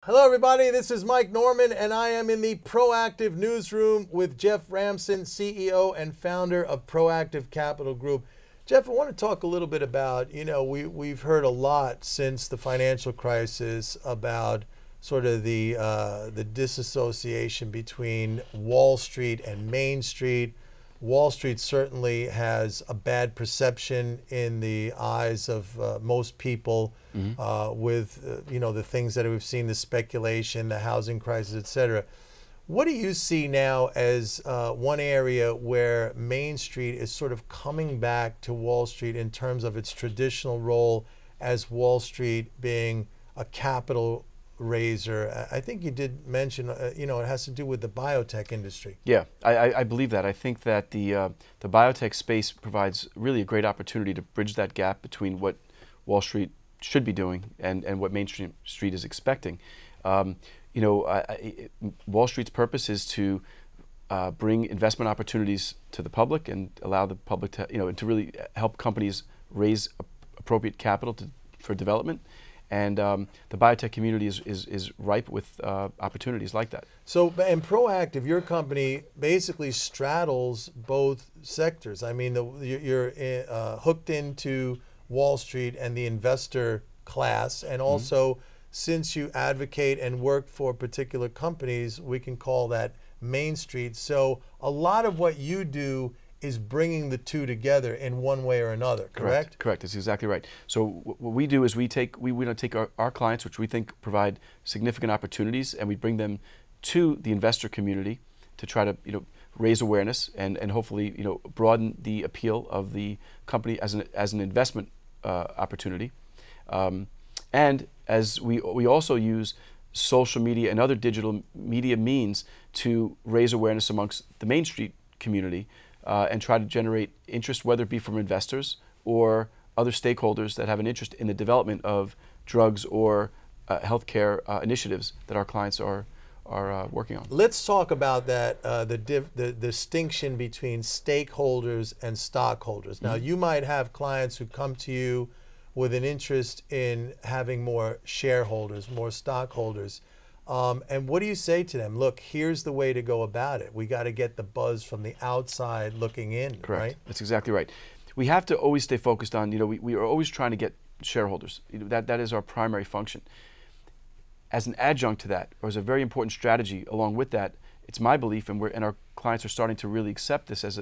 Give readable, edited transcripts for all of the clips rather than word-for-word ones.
Hello, everybody. This is Mike Norman, and I am in the Proactive Newsroom with Jeff Ramson, CEO and founder of Proactive Capital Group. Jeff, I want to talk a little bit about, we've heard a lot since the financial crisis about sort of the disassociation between Wall Street and Main Street. Wall Street certainly has a bad perception in the eyes of most people with the things that we've seen, the speculation, the housing crisis, et cetera. What do you see now as one area where Main Street is sort of coming back to Wall Street in terms of its traditional role as Wall Street being a capital raiser? I think you did mention, it has to do with the biotech industry. Yeah, I believe that. I think that the biotech space provides really a great opportunity to bridge that gap between what Wall Street should be doing and what Main Street is expecting. Wall Street's purpose is to bring investment opportunities to the public and allow the public to really help companies raise appropriate capital for development. And the biotech community is ripe with opportunities like that. So, and Proactive, your company basically straddles both sectors. I mean, you're hooked into Wall Street and the investor class, and also since you advocate and work for particular companies, we can call that Main Street. So a lot of what you do is bringing the two together in one way or another, correct? Correct. That's exactly right. So what we do is we take our clients, which we think provide significant opportunities, and we bring them to the investor community to try to raise awareness and hopefully broaden the appeal of the company as an investment opportunity. And as we also use social media and other digital media means to raise awareness amongst the Main Street community. And try to generate interest, whether it be from investors or other stakeholders that have an interest in the development of drugs or healthcare initiatives that our clients are working on. Let's talk about that, the distinction between stakeholders and stockholders. Now, you might have clients who come to you with an interest in having more shareholders, more stockholders. And what do you say to them? Look, here's the way to go about it. We got to get the buzz from the outside looking in, Correct. Right? That's exactly right. We have to always stay focused on, we are always trying to get shareholders. That is our primary function. As an adjunct to that, or as a very important strategy along with that, it's my belief, and our clients are starting to really accept this as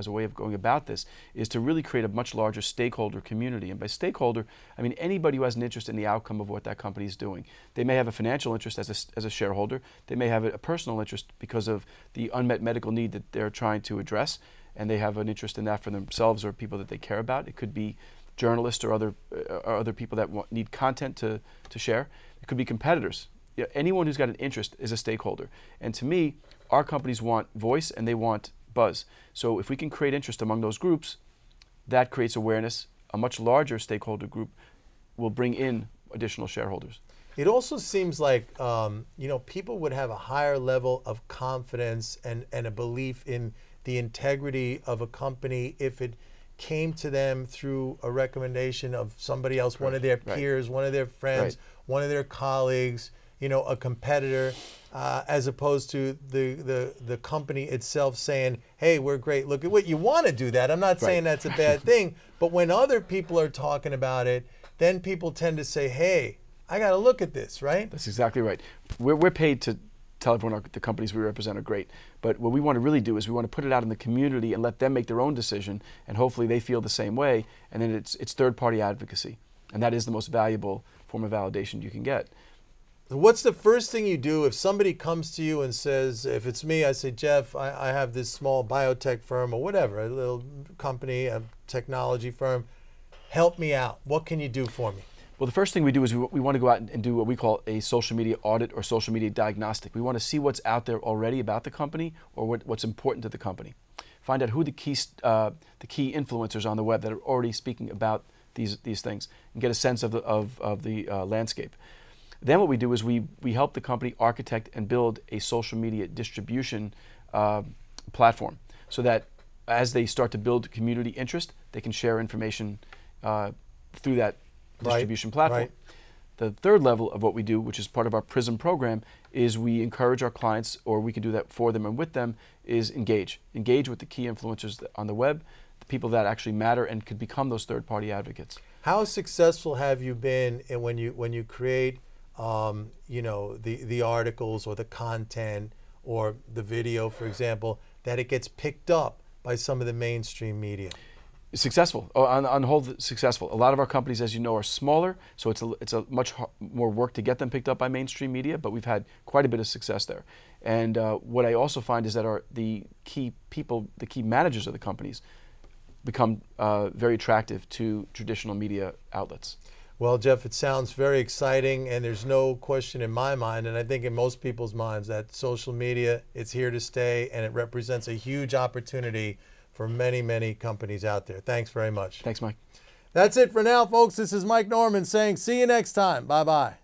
a way of going about this, is to really create a much larger stakeholder community. And by stakeholder, I mean anybody who has an interest in the outcome of what that company is doing. They may have a financial interest as a shareholder. They may have a personal interest because of the unmet medical need that they're trying to address, and they have an interest in that for themselves or people that they care about. It could be journalists or other people that need content to share. It could be competitors. Anyone who's got an interest is a stakeholder. And to me, our companies want voice and they want buzz. So if we can create interest among those groups, that creates awareness. A much larger stakeholder group will bring in additional shareholders. It also seems like people would have a higher level of confidence and a belief in the integrity of a company if it came to them through a recommendation of somebody else, one of their peers, one of their friends, one of their colleagues, a competitor, as opposed to the company itself saying, hey, we're great. Look at what you want to do that. I'm not saying that's a bad thing, but when other people are talking about it, then people tend to say, hey, I got to look at this, right? That's exactly right. We're paid to tell everyone the companies we represent are great, but what we want to really do is we want to put it out in the community and let them make their own decision, and hopefully they feel the same way, and then it's third-party advocacy, and that is the most valuable form of validation you can get. What's the first thing you do if somebody comes to you and says, if it's me, I say, Jeff, I have this small biotech firm or whatever, a little company, a technology firm, help me out. What can you do for me? Well, the first thing we do is we want to go out and do what we call a social media audit or social media diagnostic. We want to see what's out there already about the company or what's important to the company. Find out who the key influencers on the web that are already speaking about these things and get a sense of the landscape. Then what we do is we help the company architect and build a social media distribution platform so that as they start to build community interest, they can share information through that distribution platform. The third level of what we do, which is part of our PRISM program, is we encourage our clients, or we can do that for them and with them, is engage. Engage with the key influencers on the web, the people that actually matter and could become those third-party advocates. How successful have you been in when you create you know, the articles or the content or the video, for example, that it gets picked up by some of the mainstream media? Successful, on the whole, successful. A lot of our companies, as you know, are smaller, so it's a much more work to get them picked up by mainstream media, but we've had quite a bit of success there. And what I also find is that the key people, the key managers of the companies, become very attractive to traditional media outlets. Well, Jeff, it sounds very exciting, and there's no question in my mind, and I think in most people's minds, that social media, it's here to stay, and it represents a huge opportunity for many, many companies out there. Thanks very much. Thanks, Mike. That's it for now, folks. This is Mike Norman saying see you next time. Bye-bye.